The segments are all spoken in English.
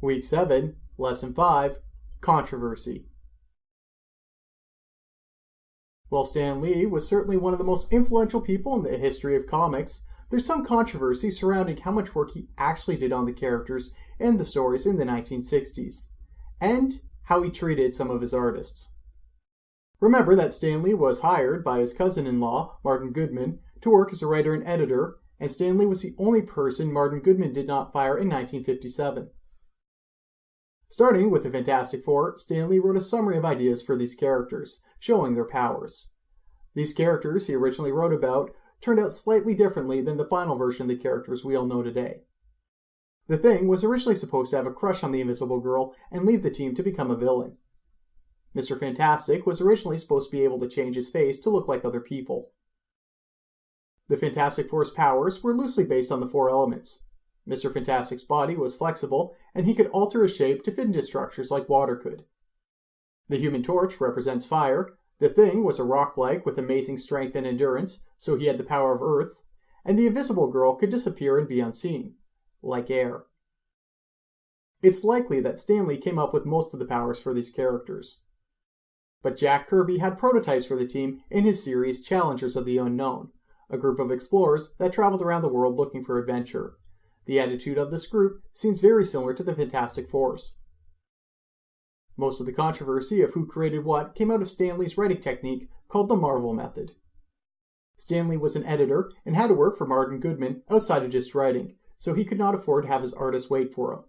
Week 7, Lesson 5, Controversy. While Stan Lee was certainly one of the most influential people in the history of comics, there's some controversy surrounding how much work he actually did on the characters and the stories in the 1960s, and how he treated some of his artists. Remember that Stan Lee was hired by his cousin-in-law, Martin Goodman, to work as a writer and editor, and Stan Lee was the only person Martin Goodman did not fire in 1957. Starting with the Fantastic Four, Stan Lee wrote a summary of ideas for these characters, showing their powers. These characters he originally wrote about turned out slightly differently than the final version of the characters we all know today. The Thing was originally supposed to have a crush on the Invisible Girl and leave the team to become a villain. Mr. Fantastic was originally supposed to be able to change his face to look like other people. The Fantastic Four's powers were loosely based on the four elements. Mr. Fantastic's body was flexible, and he could alter his shape to fit into structures like water could. The Human Torch represents fire, the Thing was a rock-like with amazing strength and endurance, so he had the power of earth, and the Invisible Girl could disappear and be unseen, like air. It's likely that Stan Lee came up with most of the powers for these characters. But Jack Kirby had prototypes for the team in his series Challengers of the Unknown, a group of explorers that traveled around the world looking for adventure. The attitude of this group seems very similar to the Fantastic Four's. Most of the controversy of who created what came out of Stan Lee's writing technique called the Marvel Method. Stan Lee was an editor and had to work for Martin Goodman outside of just writing, so he could not afford to have his artists wait for him.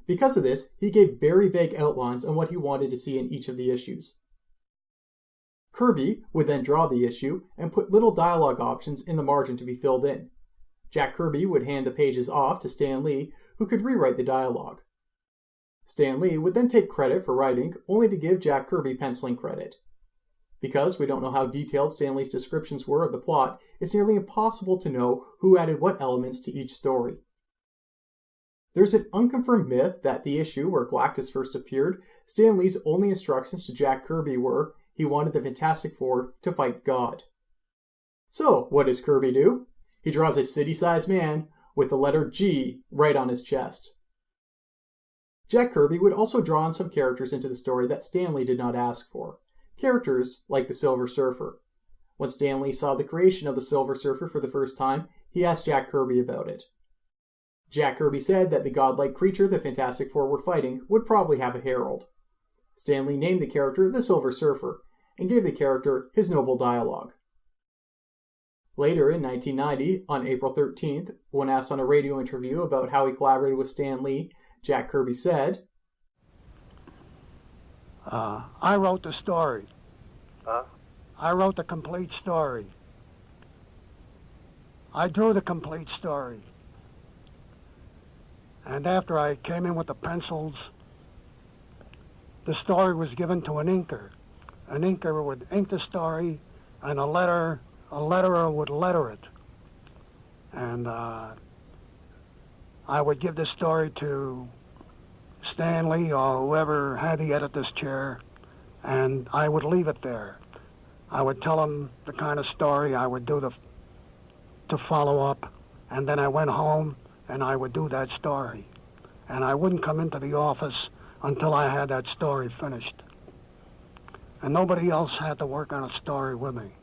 Because of this, he gave very vague outlines on what he wanted to see in each of the issues. Kirby would then draw the issue and put little dialogue options in the margin to be filled in. Jack Kirby would hand the pages off to Stan Lee, who could rewrite the dialogue. Stan Lee would then take credit for writing, only to give Jack Kirby penciling credit. Because we don't know how detailed Stan Lee's descriptions were of the plot, it's nearly impossible to know who added what elements to each story. There's an unconfirmed myth that the issue where Galactus first appeared, Stan Lee's only instructions to Jack Kirby were he wanted the Fantastic Four to fight God. So, what does Kirby do? He draws a city-sized man with the letter G right on his chest. Jack Kirby would also draw on some characters into the story that Stan Lee did not ask for. Characters like the Silver Surfer. When Stan Lee saw the creation of the Silver Surfer for the first time, he asked Jack Kirby about it. Jack Kirby said that the godlike creature the Fantastic Four were fighting would probably have a herald. Stan Lee named the character the Silver Surfer, and gave the character his noble dialogue. Later in 1990, on April 13th, when asked on a radio interview about how he collaborated with Stan Lee, Jack Kirby said, I wrote the story. I wrote the complete story. I drew the complete story. And after I came in with the pencils, the story was given to an inker. An inker would ink the story, and a letterer would letter it. And I would give the story to Stan Lee or whoever had the editor's chair, and I would leave it there. I would tell him the kind of story I would do to follow up, and then I went home and I would do that story. And I wouldn't come into the office until I had that story finished. And nobody else had to work on a story with me.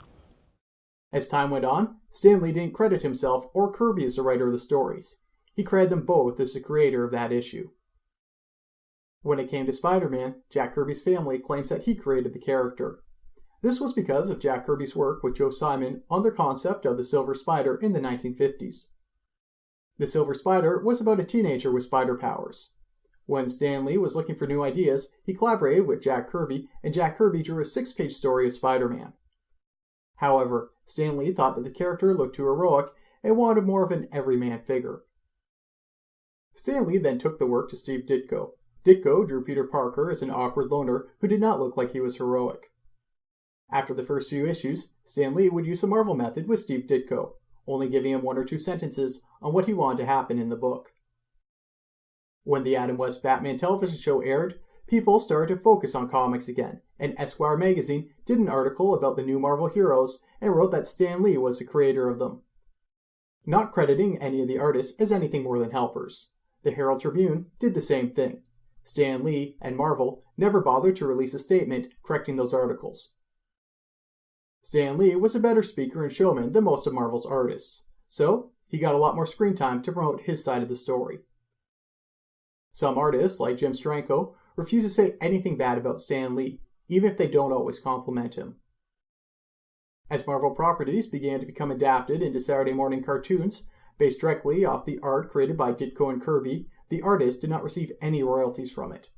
As time went on, Stan Lee didn't credit himself or Kirby as the writer of the stories. He credited them both as the creator of that issue. When it came to Spider-Man, Jack Kirby's family claims that he created the character. This was because of Jack Kirby's work with Joe Simon on their concept of the Silver Spider in the 1950s. The Silver Spider was about a teenager with spider powers. When Stan Lee was looking for new ideas, he collaborated with Jack Kirby, and Jack Kirby drew a 6-page story of Spider-Man. However, Stan Lee thought that the character looked too heroic and wanted more of an everyman figure. Stan Lee then took the work to Steve Ditko. Ditko drew Peter Parker as an awkward loner who did not look like he was heroic. After the first few issues, Stan Lee would use the Marvel Method with Steve Ditko, only giving him 1 or 2 sentences on what he wanted to happen in the book. When the Adam West Batman television show aired, people started to focus on comics again, and Esquire magazine did an article about the new Marvel heroes and wrote that Stan Lee was the creator of them, not crediting any of the artists as anything more than helpers. The Herald Tribune did the same thing. Stan Lee and Marvel never bothered to release a statement correcting those articles. Stan Lee was a better speaker and showman than most of Marvel's artists, so he got a lot more screen time to promote his side of the story. Some artists, like Jim Steranko, refuse to say anything bad about Stan Lee, even if they don't always compliment him. As Marvel properties began to become adapted into Saturday morning cartoons, based directly off the art created by Ditko and Kirby, the artists did not receive any royalties from it.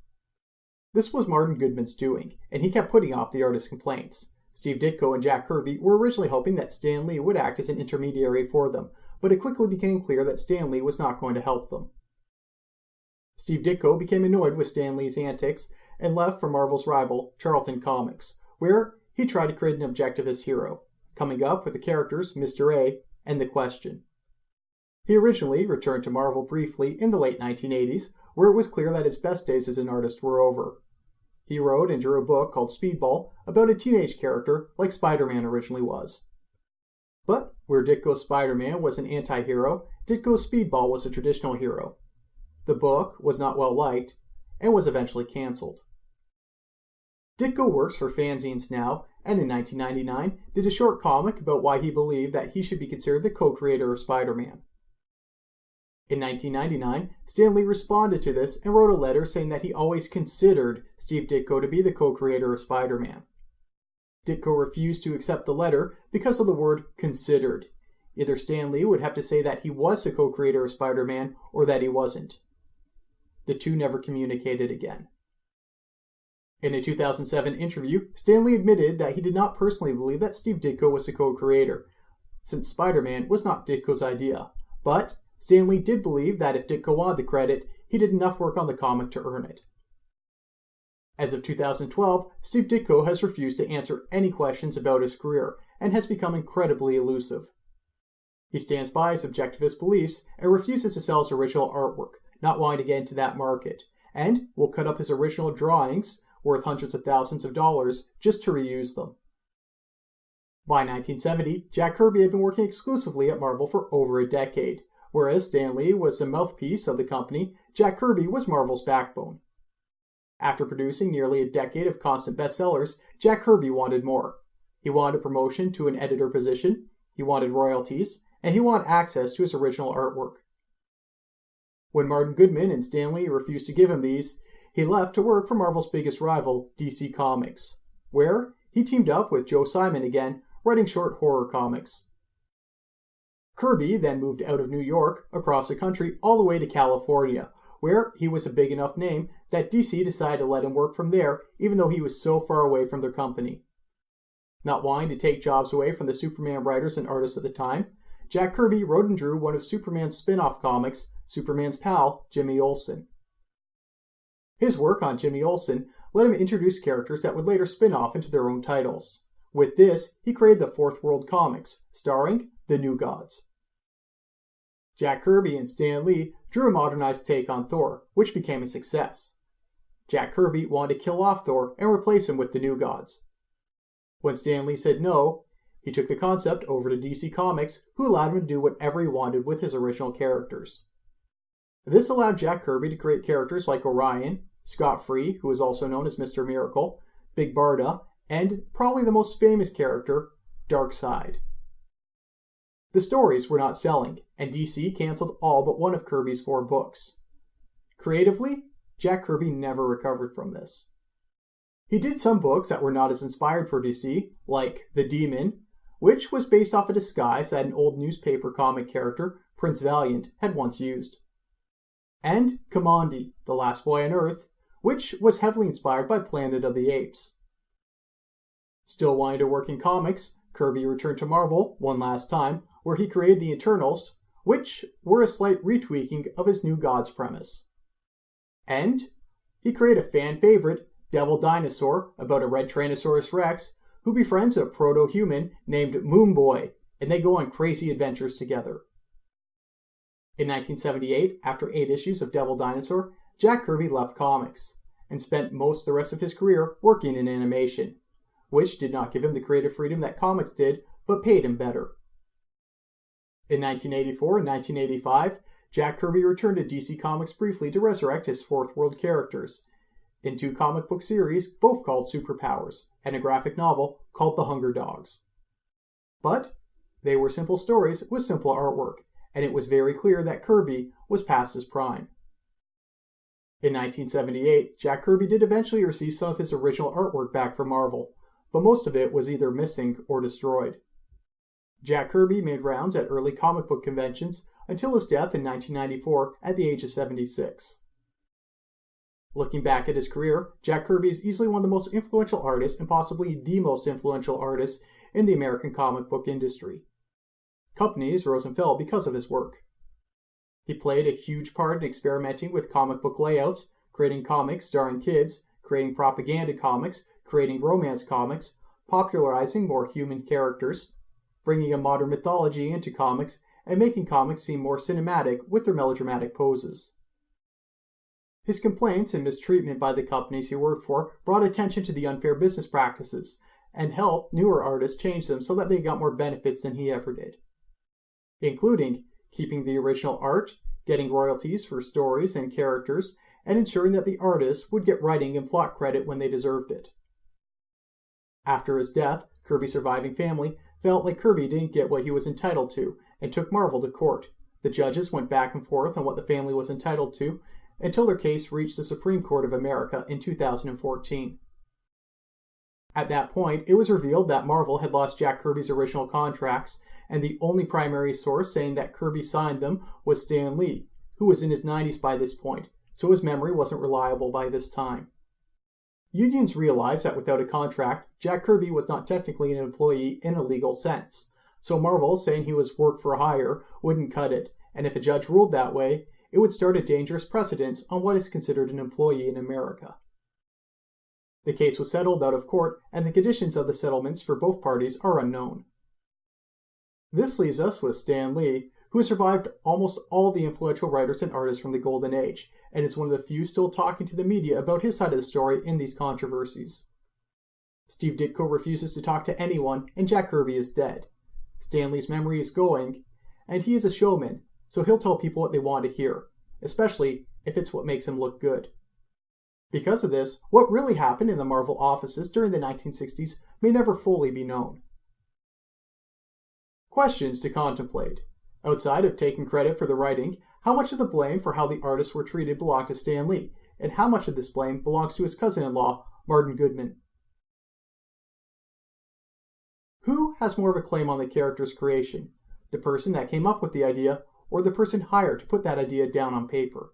This was Martin Goodman's doing, and he kept putting off the artists' complaints. Steve Ditko and Jack Kirby were originally hoping that Stan Lee would act as an intermediary for them, but it quickly became clear that Stan Lee was not going to help them. Steve Ditko became annoyed with Stan Lee's antics and left for Marvel's rival, Charlton Comics, where he tried to create an objectivist hero, coming up with the characters Mr. A and The Question. He originally returned to Marvel briefly in the late 1980s, where it was clear that his best days as an artist were over. He wrote and drew a book called Speedball about a teenage character like Spider-Man originally was. But where Ditko's Spider-Man was an anti-hero, Ditko's Speedball was a traditional hero. The book was not well liked and was eventually cancelled. Ditko works for fanzines now, and in 1999 did a short comic about why he believed that he should be considered the co-creator of Spider-Man. In 1999, Stan Lee responded to this and wrote a letter saying that he always considered Steve Ditko to be the co-creator of Spider-Man. Ditko refused to accept the letter because of the word considered. Either Stan Lee would have to say that he was the co-creator of Spider-Man or that he wasn't. The two never communicated again. In a 2007 interview, Stan Lee admitted that he did not personally believe that Steve Ditko was the co-creator, since Spider-Man was not Ditko's idea, but Stan Lee did believe that if Ditko wanted the credit, he did enough work on the comic to earn it. As of 2012, Steve Ditko has refused to answer any questions about his career and has become incredibly elusive. He stands by his objectivist beliefs and refuses to sell his original artwork, not wanting to get into that market, and will cut up his original drawings, worth hundreds of thousands of dollars, just to reuse them. By 1970, Jack Kirby had been working exclusively at Marvel for over a decade. Whereas Stan Lee was the mouthpiece of the company, Jack Kirby was Marvel's backbone. After producing nearly a decade of constant bestsellers, Jack Kirby wanted more. He wanted a promotion to an editor position, he wanted royalties, and he wanted access to his original artwork. When Martin Goodman and Stan Lee refused to give him these, he left to work for Marvel's biggest rival, DC Comics, where he teamed up with Joe Simon again, writing short horror comics. Kirby then moved out of New York, across the country, all the way to California, where he was a big enough name that DC decided to let him work from there, even though he was so far away from their company. Not wanting to take jobs away from the Superman writers and artists at the time, Jack Kirby wrote and drew one of Superman's spin-off comics, Superman's pal, Jimmy Olsen. His work on Jimmy Olsen let him introduce characters that would later spin off into their own titles. With this, he created the Fourth World Comics, starring the New Gods. Jack Kirby and Stan Lee drew a modernized take on Thor, which became a success. Jack Kirby wanted to kill off Thor and replace him with the New Gods. When Stan Lee said no, he took the concept over to DC Comics, who allowed him to do whatever he wanted with his original characters. This allowed Jack Kirby to create characters like Orion, Scott Free, who is also known as Mr. Miracle, Big Barda, and probably the most famous character, Darkseid. The stories were not selling, and DC canceled all but one of Kirby's 4 books. Creatively, Jack Kirby never recovered from this. He did some books that were not as inspired for DC, like The Demon, which was based off a disguise that an old newspaper comic character, Prince Valiant, had once used. And Kamandi, The Last Boy on Earth, which was heavily inspired by Planet of the Apes. Still wanting to work in comics, Kirby returned to Marvel one last time, where he created the Eternals, which were a slight retweaking of his New Gods premise. And he created a fan favorite, Devil Dinosaur, about a red Tyrannosaurus Rex, who befriends a proto-human named Moonboy, and they go on crazy adventures together. In 1978, after 8 issues of Devil Dinosaur, Jack Kirby left comics, and spent most of the rest of his career working in animation, which did not give him the creative freedom that comics did, but paid him better. In 1984 and 1985, Jack Kirby returned to DC Comics briefly to resurrect his Fourth World characters, in 2 comic book series, both called Superpowers, and a graphic novel called The Hunger Dogs. But they were simple stories with simple artwork, and it was very clear that Kirby was past his prime. In 1978, Jack Kirby did eventually receive some of his original artwork back from Marvel, but most of it was either missing or destroyed. Jack Kirby made rounds at early comic book conventions until his death in 1994 at the age of 76. Looking back at his career, Jack Kirby is easily one of the most influential artists and possibly the most influential artist in the American comic book industry. Companies rose and fell because of his work. He played a huge part in experimenting with comic book layouts, creating comics starring kids, creating propaganda comics, creating romance comics, popularizing more human characters, bringing a modern mythology into comics, and making comics seem more cinematic with their melodramatic poses. His complaints and mistreatment by the companies he worked for brought attention to the unfair business practices, and helped newer artists change them so that they got more benefits than he ever did, including keeping the original art, getting royalties for stories and characters, and ensuring that the artists would get writing and plot credit when they deserved it. After his death, Kirby's surviving family felt like Kirby didn't get what he was entitled to, and took Marvel to court. The judges went back and forth on what the family was entitled to, until their case reached the Supreme Court of America in 2014. At that point, it was revealed that Marvel had lost Jack Kirby's original contracts, and the only primary source saying that Kirby signed them was Stan Lee, who was in his 90s by this point, so his memory wasn't reliable by this time. Unions realized that without a contract, Jack Kirby was not technically an employee in a legal sense, so Marvel saying he was work for hire wouldn't cut it, and if a judge ruled that way, it would start a dangerous precedence on what is considered an employee in America. The case was settled out of court, and the conditions of the settlements for both parties are unknown. This leaves us with Stan Lee, who has survived almost all the influential writers and artists from the Golden Age, and is one of the few still talking to the media about his side of the story in these controversies. Steve Ditko refuses to talk to anyone, and Jack Kirby is dead. Stan Lee's memory is going, and he is a showman, so he'll tell people what they want to hear, especially if it's what makes him look good. Because of this, what really happened in the Marvel offices during the 1960s may never fully be known. Questions to contemplate. Outside of taking credit for the writing, how much of the blame for how the artists were treated belonged to Stan Lee, and how much of this blame belongs to his cousin-in-law, Martin Goodman? Who has more of a claim on the character's creation? The person that came up with the idea, or the person hired to put that idea down on paper?